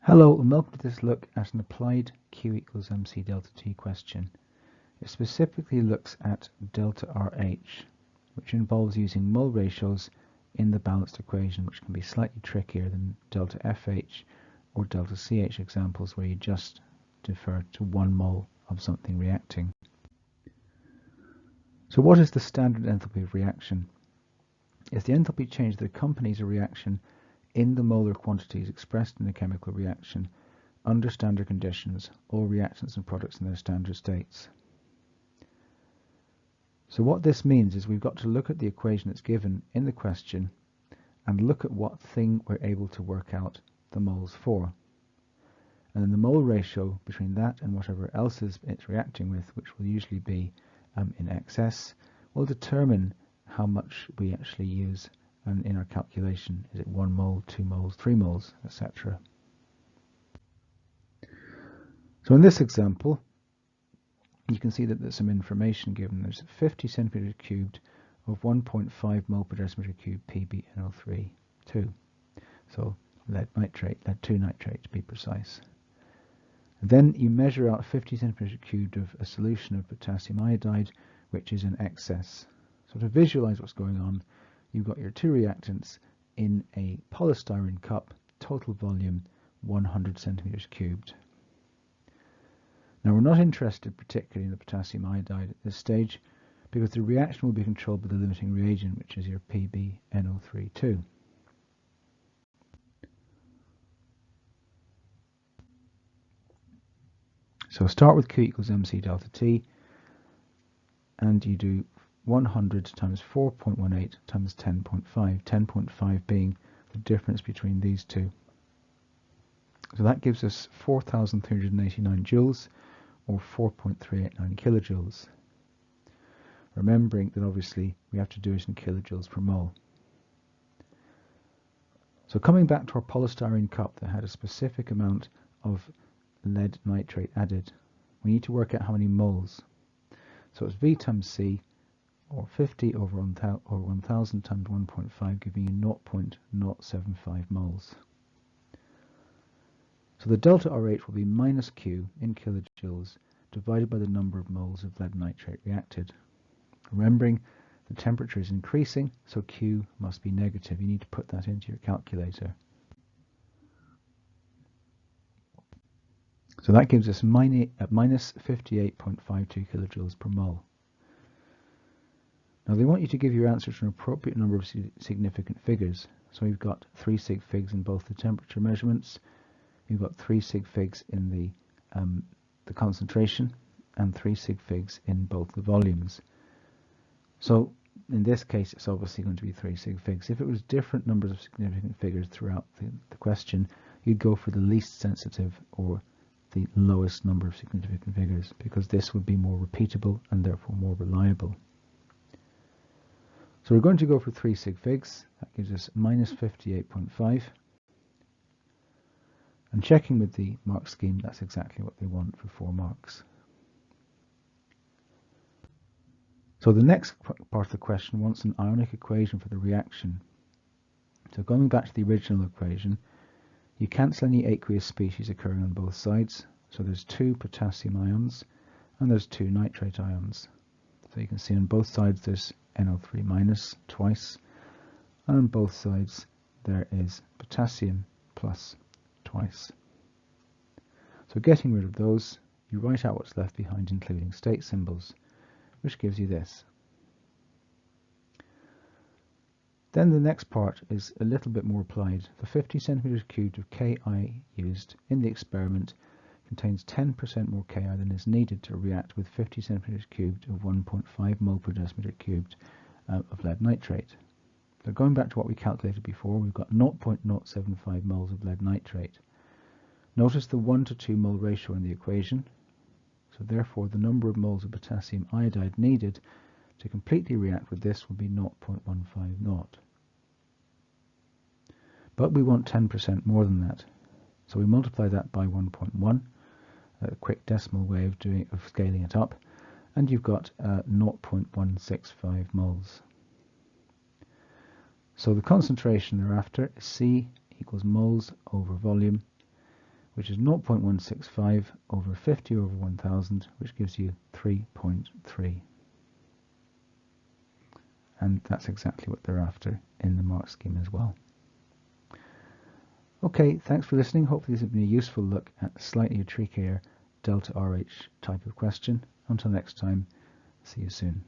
Hello and welcome to this look at an applied Q equals MC delta T question. It specifically looks at delta RH, which involves using mole ratios in the balanced equation, which can be slightly trickier than delta FH or delta CH examples where you just defer to 1 mole of something reacting. So what is the standard enthalpy of reaction? It's the enthalpy change that accompanies a reaction in the molar quantities expressed in a chemical reaction under standard conditions, all reactants and products in their standard states. So what this means is we've got to look at the equation that's given in the question and look at what thing we're able to work out the moles for. And then the mole ratio between that and whatever else it's reacting with, which will usually be in excess, will determine how much we actually use in our calculation. Is it 1 mole, 2 moles, 3 moles, etc. So in this example, you can see that there's some information given. There's 50 centimeters cubed of 1.5 mole per decimeter cubed PbNO3, 2. So lead 2 nitrate to be precise. And then you measure out 50 centimeters cubed of a solution of potassium iodide, which is in excess. So to visualize what's going on, you've got your two reactants in a polystyrene cup, total volume 100 centimeters cubed. Now we're not interested particularly in the potassium iodide at this stage because the reaction will be controlled by the limiting reagent, which is your PbNO3, 2. So start with Q equals MC delta T, and you do 100 times 4.18 times 10.5, 10.5 being the difference between these two. So that gives us 4,389 joules, or 4.389 kilojoules. Remembering that obviously we have to do it in kilojoules per mole. So coming back to our polystyrene cup that had a specific amount of lead nitrate added, we need to work out how many moles. So it's V times C, or 50 over 1000 times 1.5, giving you 0.075 moles. So the delta RH will be minus Q in kilojoules divided by the number of moles of lead nitrate reacted. Remembering the temperature is increasing, so Q must be negative. You need to put that into your calculator. So that gives us minus 58.52 kilojoules per mole. Now they want you to give your answer to an appropriate number of significant figures. So we've got 3 sig figs in both the temperature measurements, you've got 3 sig figs in the concentration, and 3 sig figs in both the volumes. So in this case it's obviously going to be 3 sig figs. If it was different numbers of significant figures throughout the question, you'd go for the least sensitive or the lowest number of significant figures, because this would be more repeatable and therefore more reliable. So we're going to go for 3 sig figs. That gives us minus 58.5. And checking with the mark scheme, that's exactly what they want for 4 marks. So the next part of the question wants an ionic equation for the reaction. So going back to the original equation, you cancel any aqueous species occurring on both sides. So there's 2 potassium ions and there's 2 nitrate ions. So you can see on both sides there's NO3 minus twice, and on both sides there is potassium plus twice. So getting rid of those, you write out what's left behind including state symbols, which gives you this. Then the next part is a little bit more applied. The 50 centimeters cubed of Ki used in the experiment contains 10% more Ki than is needed to react with 50 centimeters cubed of 1.5 mole per decimeter cubed of lead nitrate. So going back to what we calculated before, we've got 0.075 moles of lead nitrate. Notice the 1 to 2 mole ratio in the equation, so therefore the number of moles of potassium iodide needed to completely react with this will be 0.150. But we want 10% more than that, so we multiply that by 1.1, a quick decimal way of scaling it up, and you've got 0.165 moles. So the concentration thereafter is C equals moles over volume, which is 0.165 over 50 over 1000, which gives you 3.3. And that's exactly what they're after in the mark scheme as well. Okay, thanks for listening. Hopefully this has been a useful look at a slightly trickier delta RH type of question. Until next time, see you soon.